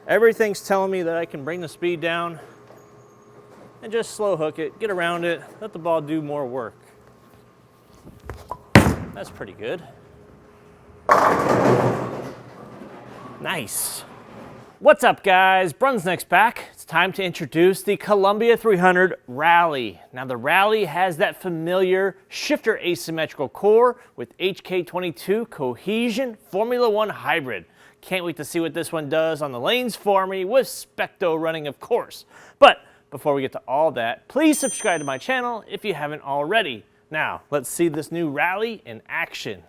Everything's telling me that I can bring the speed down and just slow hook it, get around it, let the ball do more work. That's pretty good. Nice. What's up, guys? Brunsneck's back. It's time to introduce the Columbia 300 Rally. Now, the Rally has that familiar shifter asymmetrical core with HK22 Cohesion Formula 1 hybrid. Can't wait to see what this one does on the lanes for me with SPECTO running, of course. But before we get to all that, please subscribe to my channel if you haven't already. Now, let's see this new Rally in action.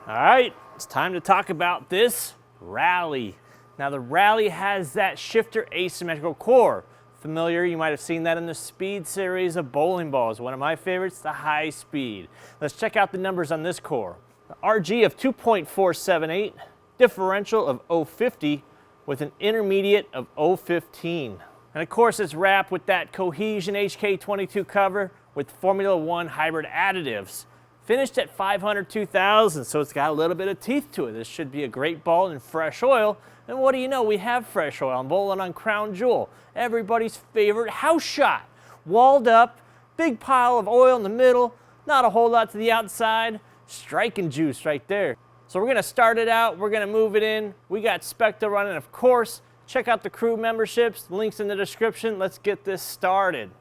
All right, it's time to talk about this Rally. Now, the Rally has that shifter asymmetrical core. Familiar, you might have seen that in the Speed series of bowling balls. One of my favorites, the High Speed. Let's check out the numbers on this core. The RG of 2.478, differential of 0.50 with an intermediate of 0.15. And of course, it's wrapped with that Cohesion HK22 cover with Formula 1 hybrid additives. Finished at 502,000, so it's got a little bit of teeth to it. This should be a great ball in fresh oil. And what do you know? We have fresh oil. I'm bowling on Crown Jewel, everybody's favorite house shot. Walled up, big pile of oil in the middle, not a whole lot to the outside. Striking juice right there. So we're gonna start it out, we're gonna move it in. We got SPECTO running, of course. Check out the crew memberships, links in the description. Let's get this started.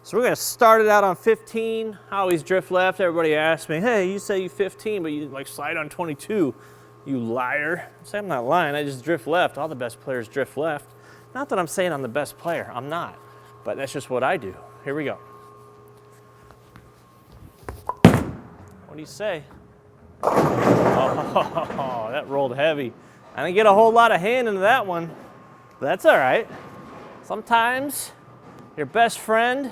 So we're gonna start it out on 15. I always drift left. Everybody asks me, hey, you say you 15, but you like slide on 22, you liar. I say I'm not lying, I just drift left. All the best players drift left. Not that I'm saying I'm the best player, I'm not. But that's just what I do. Here we go. What do you say? Oh, that rolled heavy. I didn't get a whole lot of hand into that one, but that's all right. Sometimes your best friend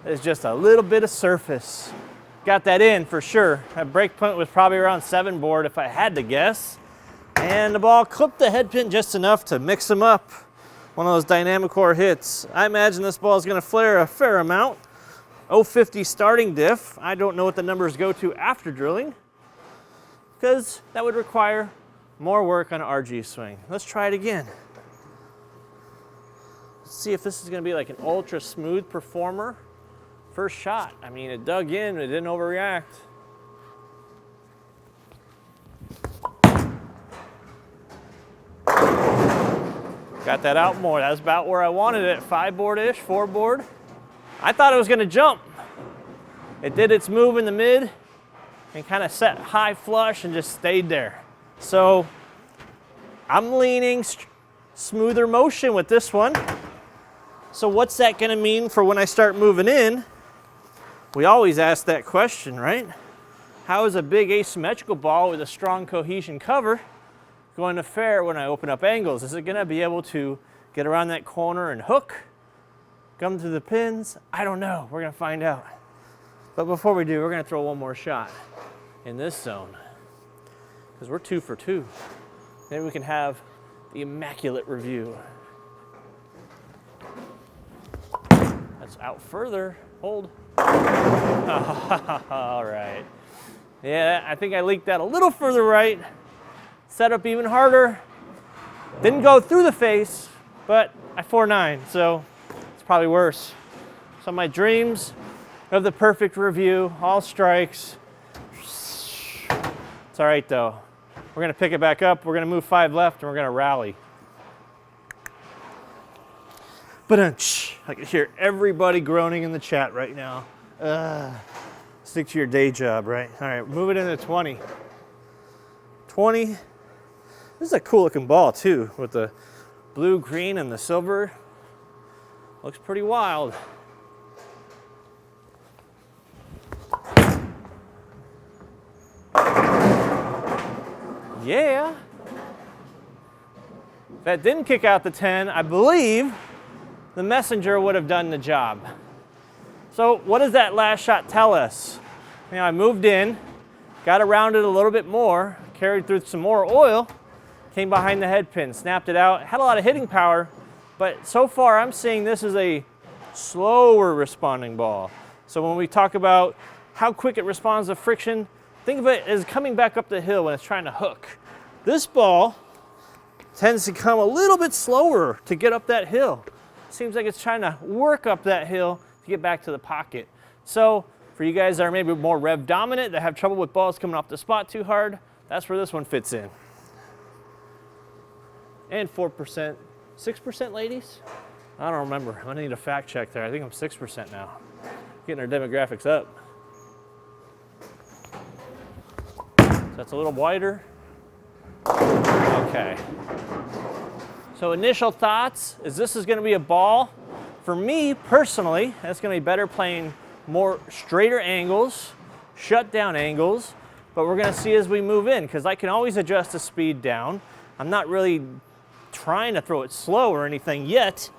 is just a little bit of surface. Got that in for sure. That break point was probably around 7 board if I had to guess. And the ball clipped the head pin just enough to mix them up. One of those dynamic core hits. I imagine this ball is going to flare a fair amount. 0.50 starting diff. I don't know what the numbers go to after drilling, because that would require more work on an RG swing. Let's try it again. Let's see if this is going to be like an ultra smooth performer. First shot. I mean, it dug in, it didn't overreact. Got that out more. That's about where I wanted it. 5 board-ish, 4 board. I thought it was going to jump. It did its move in the mid and kind of set high flush and just stayed there. So I'm leaning smoother motion with this one. So what's that going to mean for when I start moving in? We always ask that question, right? How is a big asymmetrical ball with a strong cohesion cover going to fare when I open up angles? Is it going to be able to get around that corner and hook? Come to the pins? I don't know. We're going to find out. But before we do, we're going to throw one more shot in this zone, because we're 2 for 2. Maybe we can have the immaculate review. That's out further. Hold. All right. Yeah, I think I leaked that a little further right. Set up even harder. Didn't go through the face, but I 4-9, so probably worse. So my dreams of the perfect review, all strikes. It's all right though. We're gonna pick it back up. We're gonna move 5 left and we're gonna rally. But I can hear everybody groaning in the chat right now. Stick to your day job, right? All right, move it into 20. 20. This is a cool looking ball too, with the blue, green, and the silver. Looks pretty wild. Yeah. If that didn't kick out the 10, I believe the messenger would have done the job. So what does that last shot tell us? You know, I moved in, got around it a little bit more, carried through some more oil, came behind the head pin, snapped it out, had a lot of hitting power, but so far I'm seeing this is a slower responding ball. So when we talk about how quick it responds to friction, think of it as coming back up the hill when it's trying to hook. This ball tends to come a little bit slower to get up that hill. Seems like it's trying to work up that hill to get back to the pocket. So for you guys that are maybe more rev dominant, that have trouble with balls coming off the spot too hard, that's where this one fits in. And 4%, 6% ladies? I don't remember. I'm gonna need a fact check there. I think I'm 6% now. Getting our demographics up. So that's a little wider. Okay. So initial thoughts is this is gonna be a ball. For me personally, that's gonna be better playing more straighter angles, shut down angles, but we're gonna see as we move in, because I can always adjust the speed down. I'm not really trying to throw it slow or anything yet,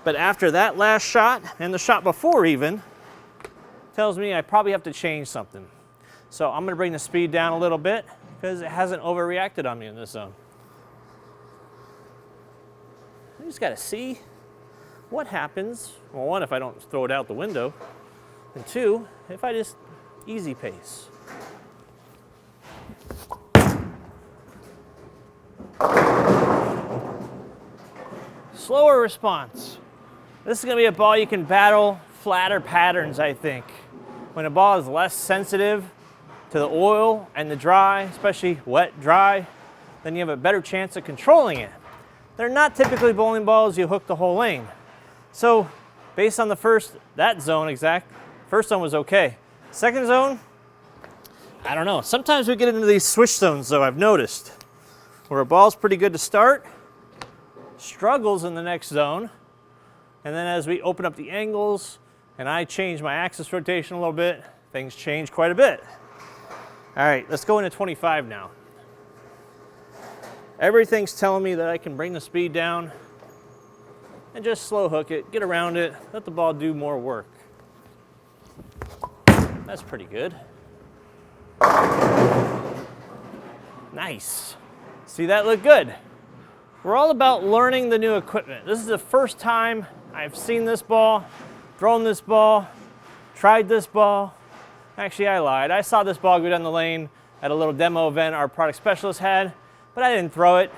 but after that last shot, and the shot before even, tells me I probably have to change something. So I'm gonna bring the speed down a little bit, because it hasn't overreacted on me in this zone. I just gotta see what happens. Well, one, if I don't throw it out the window, and two, if I just easy pace. Slower response. This is gonna be a ball you can battle flatter patterns, I think. When a ball is less sensitive to the oil and the dry, especially wet, dry, then you have a better chance of controlling it. They're not typically bowling balls you hook the whole lane. So based on the that zone exact, first zone was okay. Second zone, I don't know. Sometimes we get into these swish zones though, I've noticed, where a ball's pretty good to start, struggles in the next zone, and then as we open up the angles and I change my axis rotation a little bit, things change quite a bit. All right, let's go into 25 now. Everything's telling me that I can bring the speed down and just slow hook it, get around it, let the ball do more work. That's pretty good. Nice. See, that looked good. We're all about learning the new equipment. This is the first time I've seen this ball, thrown this ball, tried this ball. Actually, I lied. I saw this ball go down the lane at a little demo event our product specialist had, but I didn't throw it.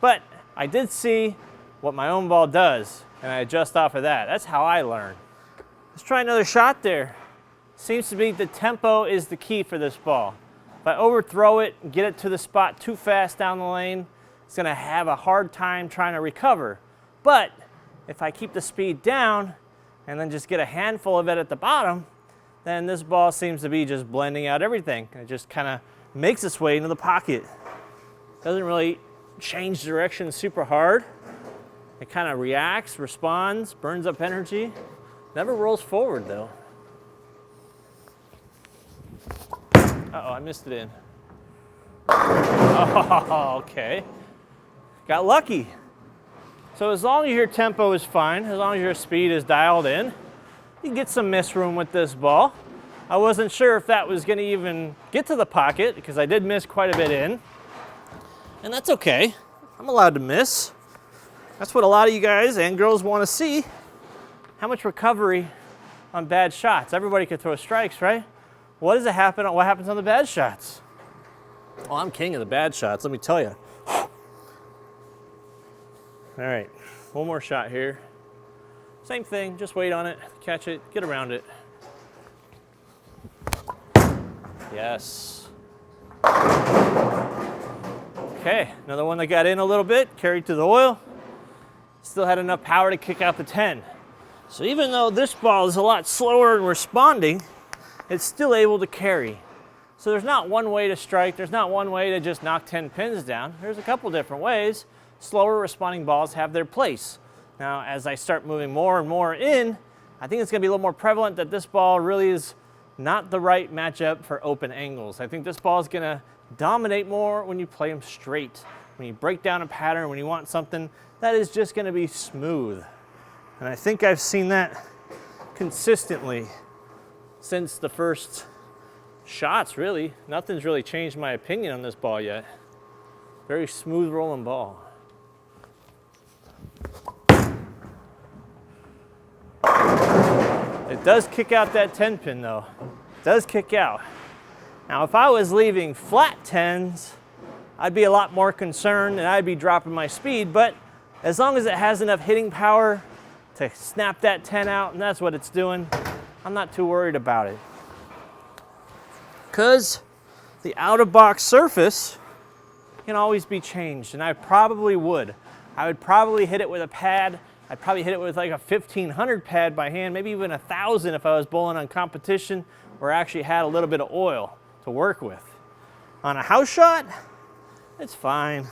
But I did see what my own ball does, and I adjust off of that. That's how I learn. Let's try another shot there. Seems to be the tempo is the key for this ball. If I overthrow it and get it to the spot too fast down the lane, it's gonna have a hard time trying to recover. But if I keep the speed down and then just get a handful of it at the bottom, then this ball seems to be just blending out everything. It just kind of makes its way into the pocket. Doesn't really change direction super hard. It kind of reacts, responds, burns up energy. Never rolls forward though. Uh-oh, I missed it in. Oh, okay. Got lucky. So as long as your tempo is fine, as long as your speed is dialed in, you get some miss room with this ball. I wasn't sure if that was gonna even get to the pocket because I did miss quite a bit in. And that's okay. I'm allowed to miss. That's what a lot of you guys and girls wanna see. How much recovery on bad shots. Everybody can throw strikes, right? What happens on the bad shots? Oh, I'm king of the bad shots, let me tell you. All right, one more shot here. Same thing, just wait on it, catch it, get around it. Yes. Okay, another one that got in a little bit, carried to the oil. Still had enough power to kick out the 10. So even though this ball is a lot slower in responding, it's still able to carry. So there's not one way to strike, there's not one way to just knock 10 pins down. There's a couple different ways. Slower responding balls have their place. Now, as I start moving more and more in, I think it's gonna be a little more prevalent that this ball really is not the right matchup for open angles. I think this ball is gonna dominate more when you play them straight. When you break down a pattern, when you want something that is just gonna be smooth. And I think I've seen that consistently since the first shots, really. Nothing's really changed my opinion on this ball yet. Very smooth rolling ball. It does kick out that 10 pin though. It does kick out. Now if I was leaving flat 10s I'd be a lot more concerned and I'd be dropping my speed, but as long as it has enough hitting power to snap that 10 out, and that's what it's doing, I'm not too worried about it. Because the out-of-box surface can always be changed, and I probably would. I would probably hit it with a pad. I'd probably hit it with like a 1500 pad by hand, maybe even 1000 if I was bowling on competition or actually had a little bit of oil to work with. On a house shot, it's fine.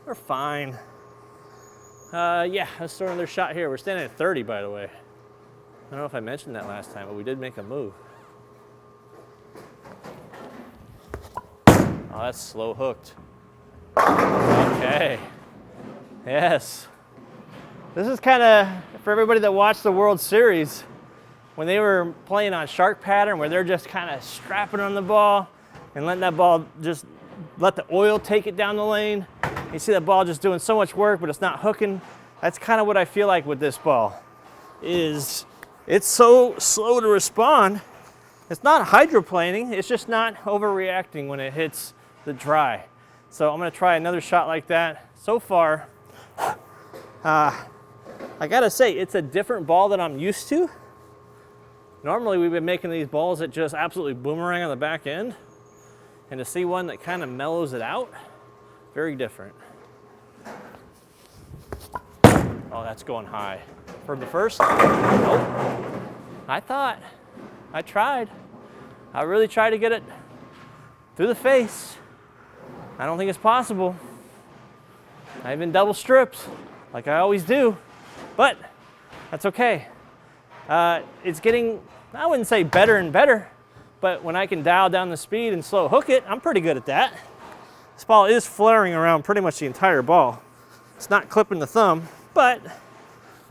We're fine. Yeah, let's throw another shot here. We're standing at 30, by the way. I don't know if I mentioned that last time, but we did make a move. Oh, that's slow hooked. Okay. Yes. This is kind of, for everybody that watched the World Series, when they were playing on shark pattern, where they're just kind of strapping on the ball and letting that ball just let the oil take it down the lane. You see that ball just doing so much work, but it's not hooking. That's kind of what I feel like with this ball. It's so slow to respond. It's not hydroplaning, it's just not overreacting when it hits the dry. So I'm gonna try another shot like that. So far, I gotta say, it's a different ball than I'm used to. Normally we've been making these balls that just absolutely boomerang on the back end. And to see one that kind of mellows it out, very different. Oh, that's going high. For the first? Nope. I tried. I really tried to get it through the face. I don't think it's possible. I even double stripped, like I always do, but that's okay. It's getting, I wouldn't say better and better, but when I can dial down the speed and slow hook it, I'm pretty good at that. This ball is flaring around pretty much the entire ball. It's not clipping the thumb, but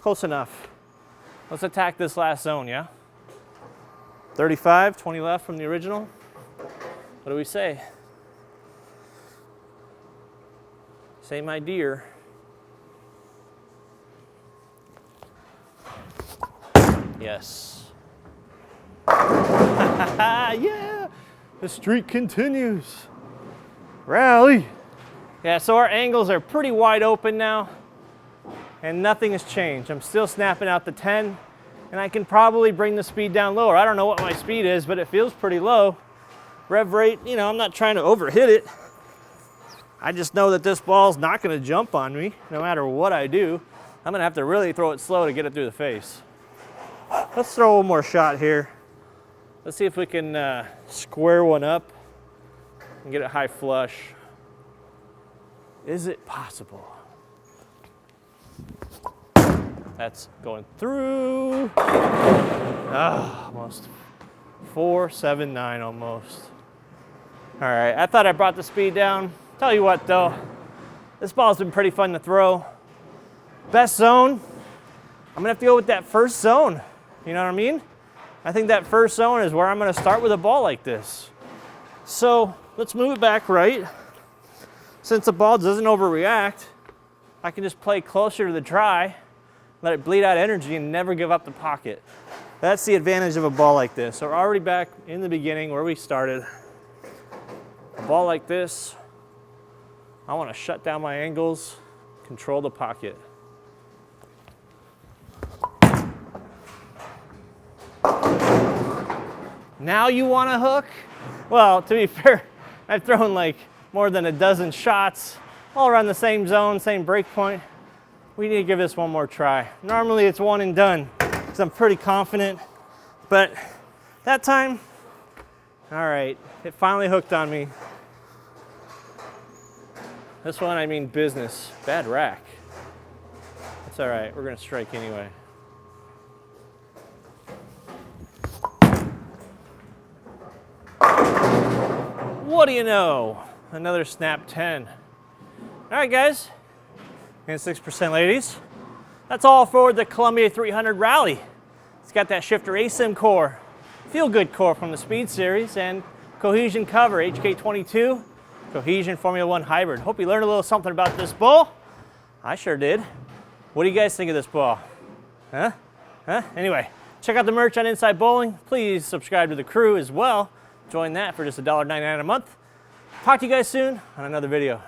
close enough. Let's attack this last zone, yeah? 35, 20 left from the original. What do we say? Say my dear. Yes. Yeah, the streak continues. Rally. Yeah, so our angles are pretty wide open now, and nothing has changed. I'm still snapping out the 10, and I can probably bring the speed down lower. I don't know what my speed is, but it feels pretty low. Rev rate, you know, I'm not trying to overhit it. I just know that this ball's not gonna jump on me no matter what I do. I'm gonna have to really throw it slow to get it through the face. Let's throw one more shot here. Let's see if we can square one up and get it high flush. Is it possible? That's going through. Ah, almost. 479 almost. All right, I thought I brought the speed down. Tell you what though, this ball's been pretty fun to throw. Best zone, I'm gonna have to go with that first zone. You know what I mean? I think that first zone is where I'm gonna start with a ball like this. So let's move it back right. Since the ball doesn't overreact, I can just play closer to the dry, let it bleed out energy and never give up the pocket. That's the advantage of a ball like this. So we're already back in the beginning where we started. A ball like this, I want to shut down my angles, control the pocket. Now you want to hook? Well, to be fair, I've thrown like more than a dozen shots, all around the same zone, same break point. We need to give this one more try. Normally it's one and done, because I'm pretty confident, but that time, all right, it finally hooked on me. This one, I mean business. Bad rack. That's all right, we're gonna strike anyway. What do you know? Another snap 10. All right, guys, and 6% ladies. That's all for the Columbia 300 Rally. It's got that shifter ASIM core, feel good core from the Speed Series, and cohesion cover, HK22, cohesion Formula 1 hybrid. Hope you learned a little something about this ball. I sure did. What do you guys think of this ball? Huh? Anyway, check out the merch on Inside Bowling. Please subscribe to the crew as well. Join that for just $1.99 a month. Talk to you guys soon on another video.